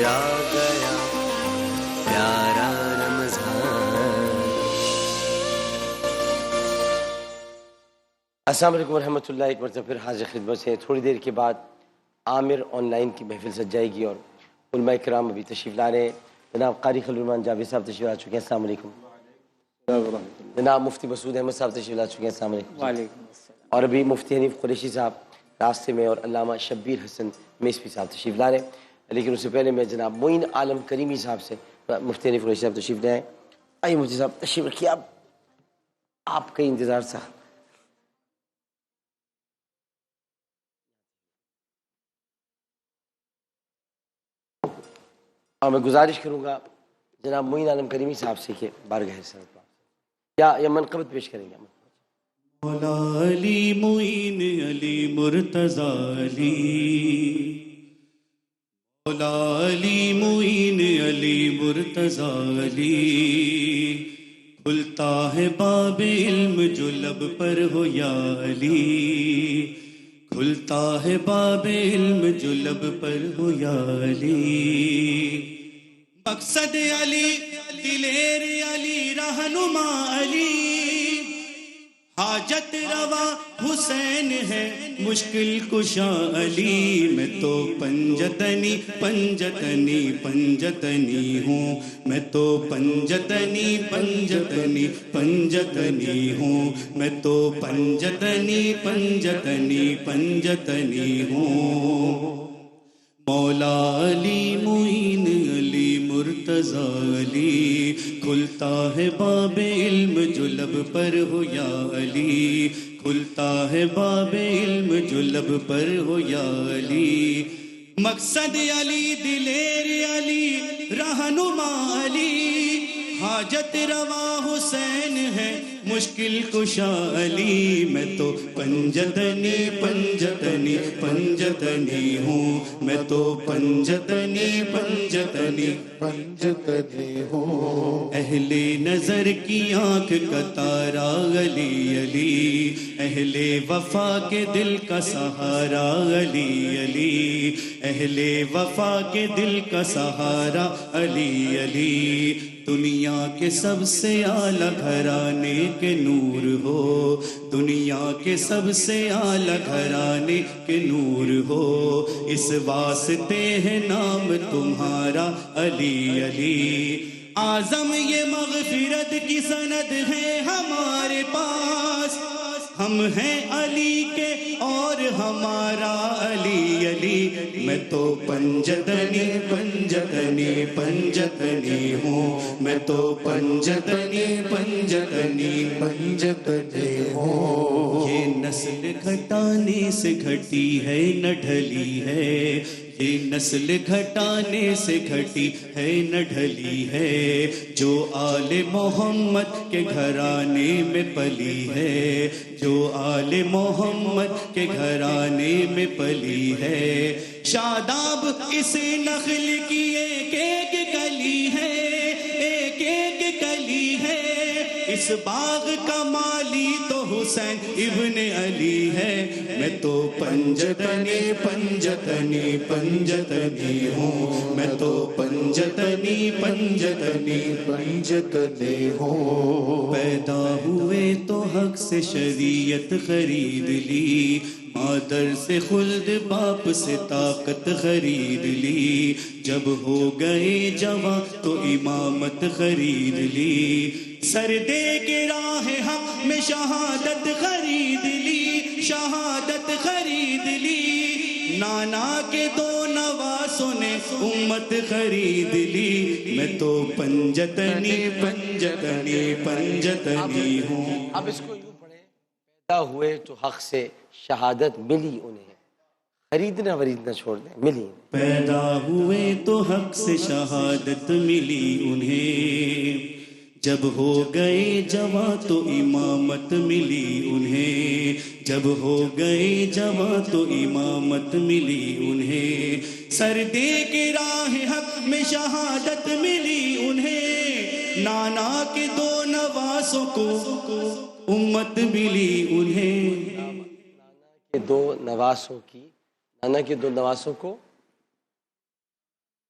آ گیا پیارا رمضان۔ السلام علیکم ورحمۃ اللہ، ایک مرتبہ پھر حاضر خدمت سے تھوڑی دیر کے بعد عامر آن لائن کی محفل سج جائے گی اور علماء کرام ابھی تشریف لا رہے ہیں۔ جناب قاری خلیل الرحمان جاوید صاحب تشریف لا چکے ہیں، السلام علیکم۔ جناب مفتی مسعود احمد صاحب تشریف لا چکے ہیں، السلام علیکم۔ وعلیکم السلام۔ اور ابھی مفتی حنیف قریشی صاحب راستے میں اور علامہ شبیر حسن میسپی صاحب تشریف لا رہے ہیں، لیکن اس سے پہلے میں جناب معین عالم کریمی صاحب سے مفتی حنیف قریشی صاحب تشریف لے آئے۔ آئیے مفتی صاحب تشریف رکھیے، آپ کا انتظار تھا۔ اور میں گزارش کروں گا جناب معین عالم کریمی صاحب سے کہ بارگاہ رسالت یا منقبت پیش کریں گے۔ مولا علی معین علی مرتضی علی، مولا علی معین علی مرتضی علی، کھلتا ہے باب علم جو لب پر ہو یا علی، کھلتا ہے باب علم جو لب پر ہو یا علی، مقصد علی دلیر علی رہنما علی، حاجت روا حسین ہے مشکل کشا علی، میں تو پنجتنی پنجتنی پنجتنی ہوں، میں تو پنجتنی پنجتنی پنجتنی ہوں، میں تو پنجتنی پنجتنی پنجتنی ہوں، مولا علی معین علی مرتضی علی، کھلتا ہے باب علم جو لب پر ہو یا علی، کھلتا ہے باب علم جو لب پر ہو یا علی، مقصد علی دلیر علی رہنما علی، حاجت روا حسین ہے مشکل کشا علی، میں تو پنجتنی پنجتنی پنجتنی ہوں، میں تو پنجتنی پنجتنی پنجتنی ہوں، اہل نظر کی آنکھ کا تارا علی علی، اہل وفا کے دل کا سہارا علی علی، اہل وفا کے دل کا سہارا علی علی، دنیا کے سب سے اعلیٰ گھرانے کے نور ہو، دنیا کے سب سے اعلیٰ گھرانے کے نور ہو، اس واسطے ہے نام تمہارا علی علی، اعظم یہ مغفرت کی سند ہے ہمارے پاس، ہم ہیں علی کے اور ہمارا علی علی، میں تو پنجتنی پنجتنی پنجتنی ہوں، میں تو پنجتنی پنجتنی پنجتنی ہوں، یہ نسل گھٹانے سے گھٹی ہے نہ ڈھلی ہے، یہ نسل گھٹانے سے گھٹی ہے نہ ڈھلی ہے، جو آل محمد کے گھرانے میں پلی ہے، جو آل محمد کے گھرانے میں پلی ہے، شاداب اس نخل کی ایک ایک کلی ہے، ایک ایک کلی ہے، اس باغ کا مالی تو حسین ابن علی ہے، میں تو پنجتنی پنجتنی پنجتنی ہوں، میں تو پنجتنی پنجتنی پنجتنی ہوں، پیدا ہوئے تو حق سے شریعت خرید لی، مادر سے خلد باپ سے طاقت خرید لی، جب ہو گئے جوان تو امامت خرید لی، سر دے کے راہ حق میں شہادت خرید لی، شہادت خرید لی، نانا کے دو نواسوں نے امت خرید لی، میں تو پنجتنی پنجتنی پنجتنی ہوں۔ اب اس کو یوں پڑھیں، پیدا ہوئے تو حق سے شہادت ملی انہیں، خریدنا وریدنا چھوڑ دیں، ملی پیدا ہوئے تو حق سے شہادت ملی انہیں، جب ہو گئے جوان تو امامت ملی انہیں، جب ہو گئے جوان تو امامت ملی انہیں، سر دے کے راہ حق میں شہادت ملی انہیں، نانا کے دو نواسوں کو امت ملی انہیں، کے دو نواسوں کی، نانا کے دو نواسوں کو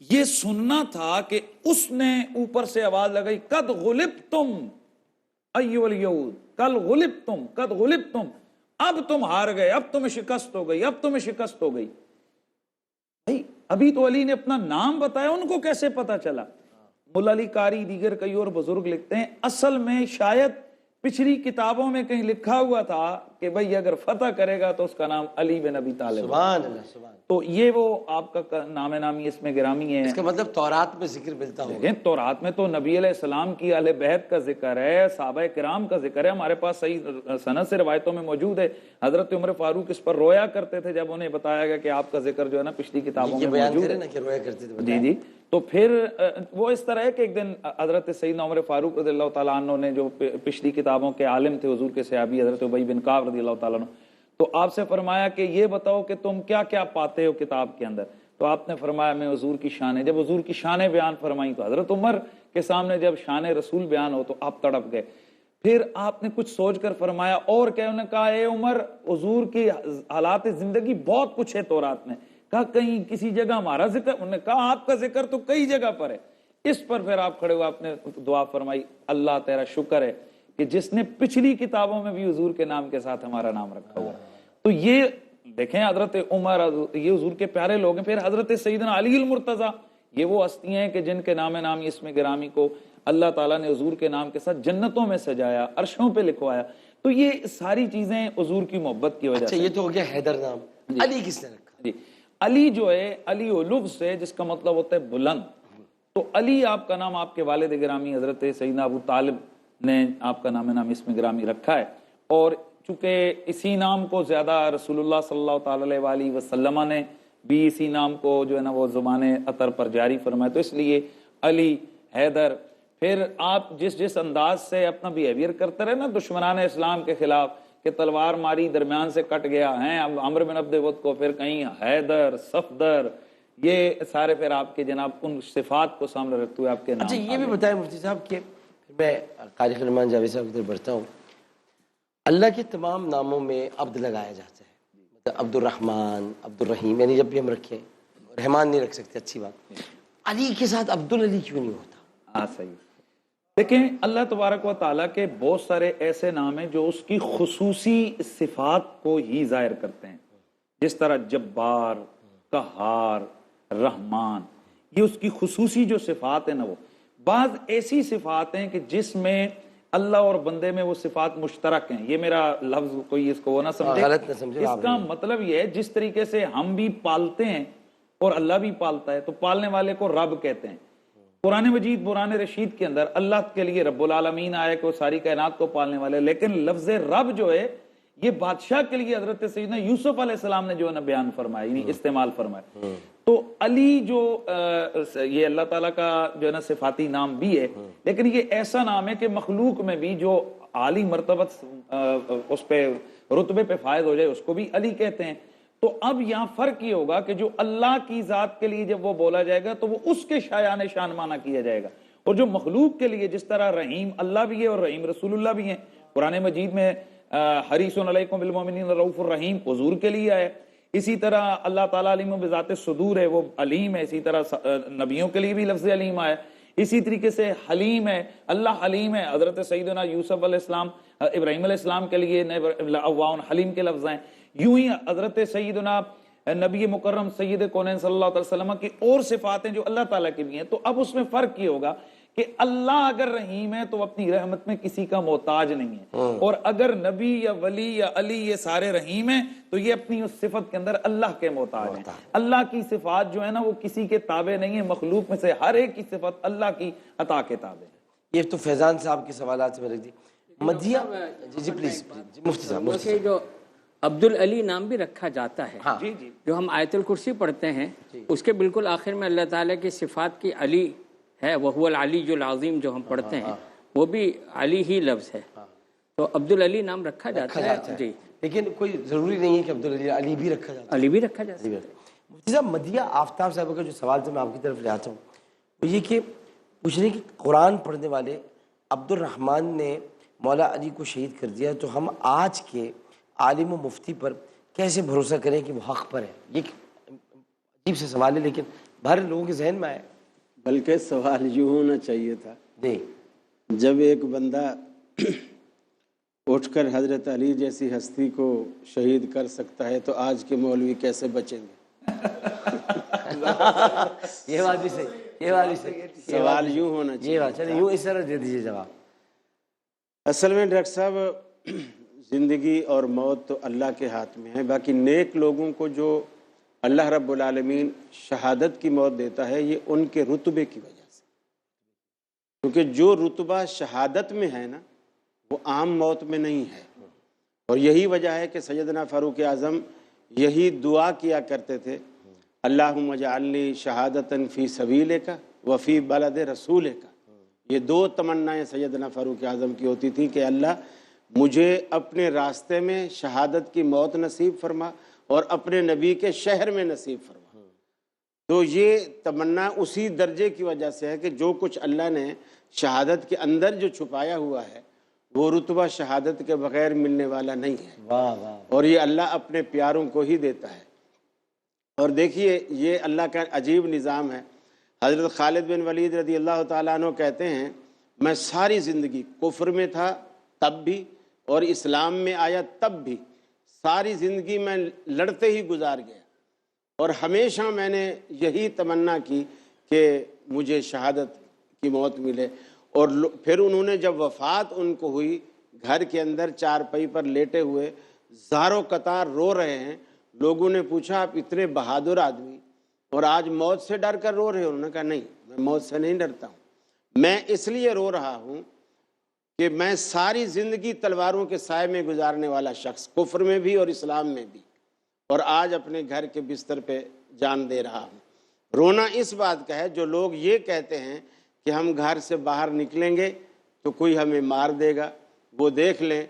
یہ سننا تھا کہ اس نے اوپر سے آواز لگائی قد غلبتم ایھا الیہود، کل غلبتم، قد غلبتم، اب تم ہار گئے، اب تمہیں شکست ہو گئی، اب تمہیں شکست ہو گئی۔ بھائی ابھی تو علی نے اپنا نام بتایا، ان کو کیسے پتا چلا؟ مولا علی قاری دیگر کئی اور بزرگ لکھتے ہیں اصل میں شاید پچھلی کتابوں میں کہیں لکھا ہوا تھا کہ بھئی اگر فتح کرے گا تو اس کا نام علی بن ابی طالب، سبحان اللہ، سبحان اللہ۔ تو یہ وہ آپ کا نام نامی اس میں گرامی ہے۔ اس کا مطلب تورات میں ذکر ملتا ہوگا۔ دیکھیں تورات میں تو نبی علیہ السلام کی اہل بیت کا ذکر ہے، صحابہ کرام کا ذکر ہے، ہمارے پاس صحیح سند سے روایتوں میں موجود ہے۔ حضرت عمر فاروق اس پر رویا کرتے تھے جب انہیں بتایا گیا کہ آپ کا ذکر جو ہے نا پچھلی کتابوں یہ میں بیان موجود کریں ہے۔ نا کہ رویا کرتے تھے۔ جی جی، تو پھر وہ اس طرح ہے کہ ایک دن حضرت سیدنا عمر فاروق رضی اللہ تعالیٰ عنہ نے جو پچھلی کتابوں کے عالم تھے حضور کے صحابی حضرت ابی بن کعب رضی اللہ تعالیٰ عنہ، تو آپ سے فرمایا کہ یہ بتاؤ کہ تم کیا کیا پاتے ہو کتاب کے اندر؟ تو آپ نے فرمایا میں حضور کی شانیں، جب حضور کی شانیں بیان فرمائیں تو حضرت عمر کے سامنے جب شان رسول بیان ہو تو آپ تڑپ گئے۔ پھر آپ نے کچھ سوچ کر فرمایا اور کیا؟ انہوں نے کہا اے عمر حضور کی حالات زندگی بہت کچھ ہے تورات میں، کہا کہیں کسی جگہ ہمارا ذکر؟ انہوں نے کہا آپ کا ذکر تو کئی جگہ پر ہے۔ اس پر پھر آپ کھڑے ہوئے آپ نے دعا فرمائی اللہ تیرا شکر ہے کہ جس نے پچھلی کتابوں میں بھی حضور کے نام کے ساتھ ہمارا نام رکھا ہوا۔ تو یہ دیکھیں حضرت عمر یہ حضور کے پیارے لوگ ہیں۔ پھر حضرت سیدنا علی المرتضیٰ، یہ وہ ہستیاں ہیں کہ جن کے نام نامی اس میں گرامی کو اللہ تعالیٰ نے حضور کے نام کے ساتھ جنتوں میں سجایا، عرشوں پہ لکھوایا۔ تو یہ ساری چیزیں حضور کی محبت کی وجہ اچھا سے۔ یہ تو ہو گیا حیدر نام، علی کس نے رکھا؟ جی علی جو ہے علی لفظ ہے جس کا مطلب ہوتا ہے بلند، تو علی آپ کا نام آپ کے والد گرامی حضرت سیدنا ابو طالب نے آپ کا نام اس میں گرامی رکھا ہے، اور چونکہ اسی نام کو زیادہ رسول اللہ صلی اللہ تعالی علیہ وسلم نے بھی اسی نام کو جو ہے نا وہ زبان اطہر پر جاری فرمایا، تو اس لیے علی، حیدر۔ پھر آپ جس انداز سے اپنا بیہیویئر کرتے رہے نا دشمنان اسلام کے خلاف کہ تلوار ماری درمیان سے کٹ گیا ہے عمرو بن عبد ود کو، پھر کہیں حیدر، صفدر، یہ سارے پھر آپ کے جناب ان صفات کو سامنے رکھتے ہوئے آپ کے نام۔ اچھا یہ بھی بتائیں مفتی صاحب کہ میں قاری خلیلمان جاوید صاحب کی طرف بڑھتا ہوں، اللہ کے تمام ناموں میں عبد لگایا جاتا ہے، مطلب عبد الرحمن، عبد الرحیم، یعنی جب بھی ہم رکھیں رحمان نہیں رکھ سکتے، اچھی بات۔ علی کے ساتھ عبد العلی کیوں نہیں ہوتا؟ ہاں صحیح۔ دیکھیں اللہ تبارک و تعالیٰ کے بہت سارے ایسے نام ہیں جو اس کی خصوصی صفات کو ہی ظاہر کرتے ہیں، جس طرح جبار، قہار، رحمان، یہ اس کی خصوصی جو صفات ہیں نا وہ بعض ایسی صفات ہیں کہ جس میں اللہ اور بندے میں وہ صفات مشترک ہیں۔ یہ میرا لفظ کوئی اس کو وہ نہ سمجھے، غلط نہ سمجھے، اس کا مطلب یہ ہے جس طریقے سے ہم بھی پالتے ہیں اور اللہ بھی پالتا ہے، تو پالنے والے کو رب کہتے ہیں۔ قرآن مجید قرآن رشید کے اندر اللہ کے لیے رب العالمین آیا کہ وہ ساری کائنات کو پالنے والے، لیکن لفظ رب جو ہے یہ بادشاہ کے لیے حضرت سیدنا یوسف علیہ السلام نے جو ہے نا بیان فرمایا، یعنی استعمال فرمایا۔ تو علی جو یہ اللہ تعالیٰ کا جو ہے نا صفاتی نام بھی ہے، لیکن یہ ایسا نام ہے کہ مخلوق میں بھی جو عالی مرتبت اس پہ رتبے پہ فائز ہو جائے اس کو بھی علی کہتے ہیں۔ تو اب یہاں فرق یہ ہوگا کہ جو اللہ کی ذات کے لیے جب وہ بولا جائے گا تو وہ اس کے شایان شان معنی کیا جائے گا، اور جو مخلوق کے لیے جس طرح رحیم اللہ بھی ہے اور رحیم رسول اللہ بھی ہیں، قرآن مجید میں حریص علیکم بالمؤمنین رؤوف الرحیم حضور کے لیے آئے، اسی طرح اللہ تعالیٰ علیم بذات الصدور ہے وہ علیم ہے، اسی طرح نبیوں کے لیے بھی لفظ علیم آیا، اسی طریقے سے حلیم ہے، اللہ حلیم ہے، حضرت سیدنا یوسف علیہ السلام ابراہیم علیہ السلام کے لیے اوّاء حلیم کے لفظ ہیں، یوں ہی حضرت سیدنا نبی مکرم سید کونین صلی اللہ علیہ وسلم کی اور صفات ہیں جو اللہ تعالیٰ کی بھی ہیں۔ تو اب اس میں فرق یہ ہوگا کہ اللہ اگر رحیم ہے تو اپنی رحمت میں کسی کا محتاج نہیں ہے، اور اگر نبی یا ولی یا علی یہ سارے رحیم ہیں تو یہ اپنی اس صفت کے اندر اللہ کے محتاج ہیں۔ اللہ کی صفات جو ہے نا وہ کسی کے تابع نہیں ہے، مخلوق میں سے ہر ایک کی صفت اللہ کی عطا کے تابع ہے۔ یہ تو فیضان صاحب کے سوالات سے میں رکھ دی مدیہ۔ جی پلیز مفتی صاحب۔ ویسے جو عبد العلی نام بھی رکھا جاتا ہے، جی جی، جو ہم آیت الکرسی پڑھتے ہیں اس کے بالکل آخر میں اللہ تعالیٰ کی صفات کی علی ہے، وہو العلی العظیم جو ہم پڑھتے ہیں وہ بھی علی ہی لفظ ہے، تو عبد العلی نام رکھا جاتا ہے۔ جی لیکن کوئی ضروری نہیں ہے کہ عبد العلی، علی بھی رکھا جاتا ہے۔ علی بھی رکھا جاتا ہے۔ مفتی صاحب مدیہ آفتاب صاحب کا جو سوال تھا میں آپ کی طرف لے آتا ہوں، وہ یہ کہ پوچھ رہے کہ قرآن پڑھنے والے عبد الرحمن نے مولا علی کو شہید کر دیا، تو ہم آج کے عالم و مفتی پر کیسے بھروسہ کریں کہ وہ حق پر ہے؟ یہ عجیب سے سوال ہے لیکن بہر لوگوں کے ذہن میں آئے. بلکہ سوال یوں ہونا چاہیے تھا، جی جب ایک بندہ اٹھ کر حضرت علی جیسی ہستی کو شہید کر سکتا ہے تو آج کے مولوی کیسے بچیں گے؟ یہ بات بھی صحیح، یہ بات بھی صحیح. سوال یوں ہونا چاہیے. یہ بات چلیں یوں اس طرح دے دیجیے جواب. اصل میں ڈاکٹر صاحب زندگی اور موت تو اللہ کے ہاتھ میں ہے، باقی نیک لوگوں کو جو اللہ رب العالمین شہادت کی موت دیتا ہے یہ ان کے رتبے کی وجہ سے، کیونکہ جو رتبہ شہادت میں ہے نا وہ عام موت میں نہیں ہے. اور یہی وجہ ہے کہ سیدنا فاروق اعظم یہی دعا کیا کرتے تھے، اللہم اجعلنی شہادتاً فی سبیلک وفی بلد رسولک. یہ دو تمنائیں سیدنا فاروق اعظم کی ہوتی تھیں کہ اللہ مجھے اپنے راستے میں شہادت کی موت نصیب فرما اور اپنے نبی کے شہر میں نصیب فرما. تو یہ تمنا اسی درجے کی وجہ سے ہے کہ جو کچھ اللہ نے شہادت کے اندر جو چھپایا ہوا ہے وہ رتبہ شہادت کے بغیر ملنے والا نہیں ہے. واہ واہ. اور یہ اللہ اپنے پیاروں کو ہی دیتا ہے. اور دیکھیے یہ اللہ کا عجیب نظام ہے. حضرت خالد بن ولید رضی اللہ تعالیٰ عنہ کہتے ہیں میں ساری زندگی کفر میں تھا تب بھی اور اسلام میں آیا تب بھی، ساری زندگی میں لڑتے ہی گزار گیا اور ہمیشہ میں نے یہی تمنا کی کہ مجھے شہادت کی موت ملے. اور پھر انہوں نے جب وفات ان کو ہوئی گھر کے اندر چارپائی پر لیٹے ہوئے زاروں قطار رو رہے ہیں. لوگوں نے پوچھا آپ اتنے بہادر آدمی اور آج موت سے ڈر کر رو رہے ہو؟ انہوں نے کہا نہیں میں موت سے نہیں ڈرتا ہوں، میں اس لیے رو رہا ہوں کہ میں ساری زندگی تلواروں کے سائے میں گزارنے والا شخص، کفر میں بھی اور اسلام میں بھی، اور آج اپنے گھر کے بستر پہ جان دے رہا ہوں. رونا اس بات کا ہے جو لوگ یہ کہتے ہیں کہ ہم گھر سے باہر نکلیں گے تو کوئی ہمیں مار دے گا، وہ دیکھ لیں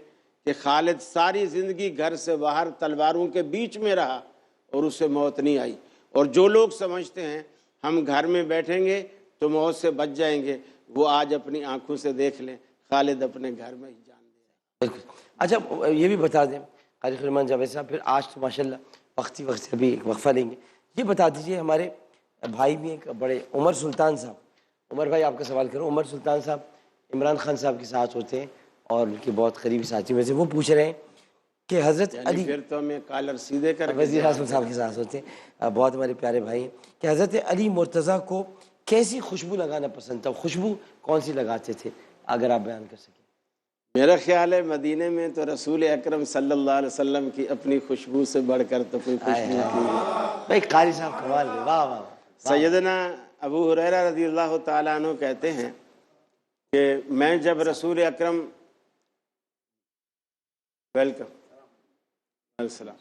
کہ خالد ساری زندگی گھر سے باہر تلواروں کے بیچ میں رہا اور اسے موت نہیں آئی. اور جو لوگ سمجھتے ہیں ہم گھر میں بیٹھیں گے تو موت سے بچ جائیں گے، وہ آج اپنی آنکھوں سے دیکھ لیں خالد اپنے گھر میں ہی جان دے رہا ہے. بالکل. اچھا یہ بھی بتا دیں قاری خلیل جاوید صاحب، پھر آج تو ماشاء اللہ وقتی وقت سے ابھی ایک وقفہ لیں گے. یہ بتا دیجئے ہمارے بھائی بھی ایک بڑے عمر سلطان صاحب، عمر بھائی آپ کا سوال کروں. عمر سلطان صاحب عمران خان صاحب کے ساتھ ہوتے ہیں اور ان کے بہت قریبی ساتھی میں سے، وہ پوچھ رہے ہیں کہ حضرت علی، پھر تو ہمیں کالر سیدھے کر کے وزیر اعظم صاحب کے ساتھ ہوتے ہیں، بہت ہمارے پیارے بھائی ہیں، کہ حضرت علی مرتضیٰ کو کیسی خوشبو لگانا پسند تھا، خوشبو کون سی لگاتے تھے اگر آپ بیان کر سکیں؟ میرا خیال ہے مدینے میں تو رسول اکرم صلی اللہ علیہ وسلم کی اپنی خوشبو سے بڑھ کر تو کوئی خوشبو کی. بھائی قاری صاحب کمال ہے، واہ واہ. سیدنا ابو ہریرہ رضی اللہ تعالیٰ عنہ کہتے ہیں کہ میں جب رسول اکرم ویلکم السلام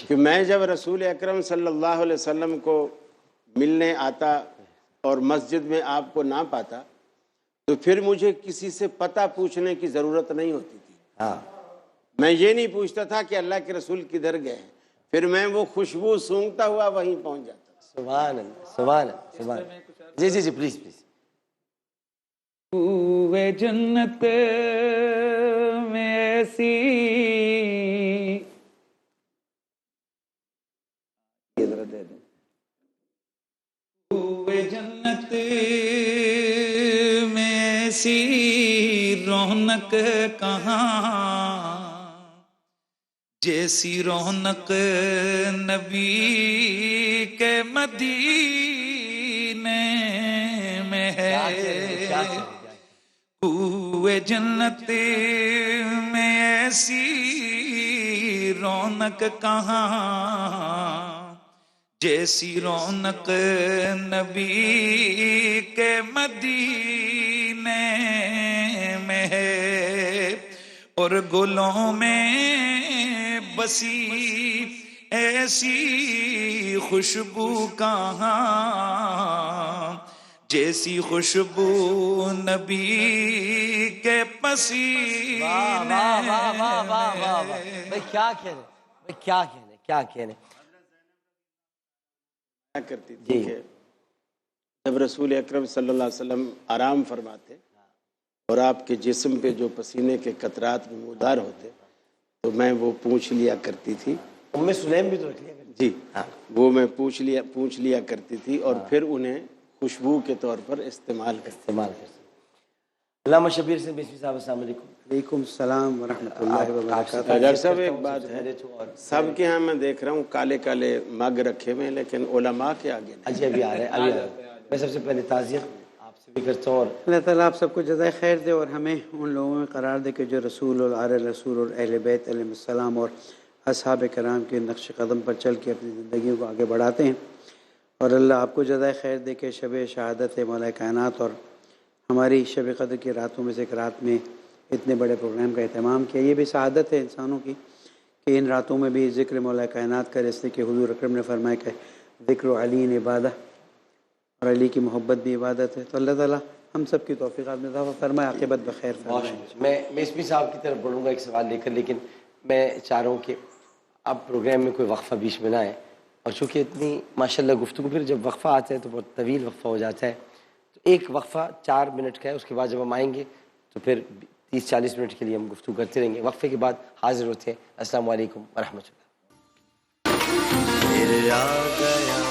کہ میں جب رسول اکرم صلی اللہ علیہ وسلم کو ملنے آتا اور مسجد میں آپ کو نہ پاتا تو پھر مجھے کسی سے پتہ پوچھنے کی ضرورت نہیں ہوتی تھی. ہاں میں یہ نہیں پوچھتا تھا کہ اللہ کے رسول کدھر گئے ہیں، پھر میں وہ خوشبو سونگتا ہوا وہیں پہنچ جاتا. سبحان اللہ سبحان اللہ سبحان اللہ. جی جی جی پلیز پلیز. ہوئے جنت میں ایسی ہوئے جنت میں ایسی رونق کہاں، جیسی رونق نبی کے مدینے میں ہے. ہوئے جنت میں ایسی رونق کہاں، جیسی رونق نبی کے مدینے میں ہے. اور گلوں میں بسی ایسی خوشبو کہاں، جیسی خوشبو نبی کے پسینے. واہ واہ واہ واہ واہ واہ. بھائی کیا کہنے، بھائی کیا کہنے، کیا کہنے. کرتی تھی کہ جب رسول اکرم صلی اللہ علیہ وسلم آرام فرماتے اور آپ کے جسم پہ جو پسینے کے قطرات نمودار ہوتے تو میں وہ پوچھ لیا کرتی تھی. ام سلیم بھی تو رکھ لیا کرتی. جی وہ میں پوچھ لیا کرتی تھی اور پھر انہیں خوشبو کے طور پر استعمال کر علامہ شبیر سے بسمی صاحب السلام علیکم. وعلیکم السلام ورحمۃ اللہ وبرکاتہ. ڈاکٹر صاحب ایک بات ہے، سب کے ہاں میں دیکھ رہا ہوں کالے کالے مگ رکھے ہوئے ہیں لیکن علماء کے آگے نہیں. جی ابھی آ رہے ہیں. میں سب سے پہلے تعزیت آپ سے بھی کرتا ہوں اور اللہ تعالیٰ آپ سب کو جزائے خیر دے اور ہمیں ان لوگوں میں قرار دے کہ جو رسول اور آل رسول اور اہل بیت علیہ السلام اور اصحاب کرام کے نقش قدم پر چل کے اپنی زندگیوں کو آگے بڑھاتے ہیں. اور اللہ آپ کو جزائے خیر دے کہ شب شہادت مولا کائنات اور ہماری شب قدر کی راتوں میں سے ایک رات میں اتنے بڑے پروگرام کا اہتمام کیا. یہ بھی سعادت ہے انسانوں کی کہ ان راتوں میں بھی ذکر مولا کائنات کا، اس لیے کہ حضور اکرم نے فرمایا کہ ذکر علی عبادت اور علی کی محبت بھی عبادت ہے. تو اللہ تعالیٰ ہم سب کی توفیقات میں اضافہ فرمائے، عاقبت بخیر فرمائے. میں اسمی صاحب کی طرف بڑھوں گا ایک سوال لے کر، لیکن میں چاہ رہا ہوں کہ اب پروگرام میں کوئی وقفہ بیچ میں نہ آئے، اور چونکہ اتنی ماشاءاللہ گفتگو پھر جب وقفہ آتا ہے تو بہت طویل وقفہ ہو جاتا ہے. تو ایک وقفہ 4 منٹ کا ہے، اس کے بعد جب ہم آئیں گے تو پھر 30-40 منٹ کے لیے ہم گفتگو کرتے رہیں گے. وقفے کے بعد حاضر ہوتے ہیں. السلام علیکم ورحمۃ اللہ.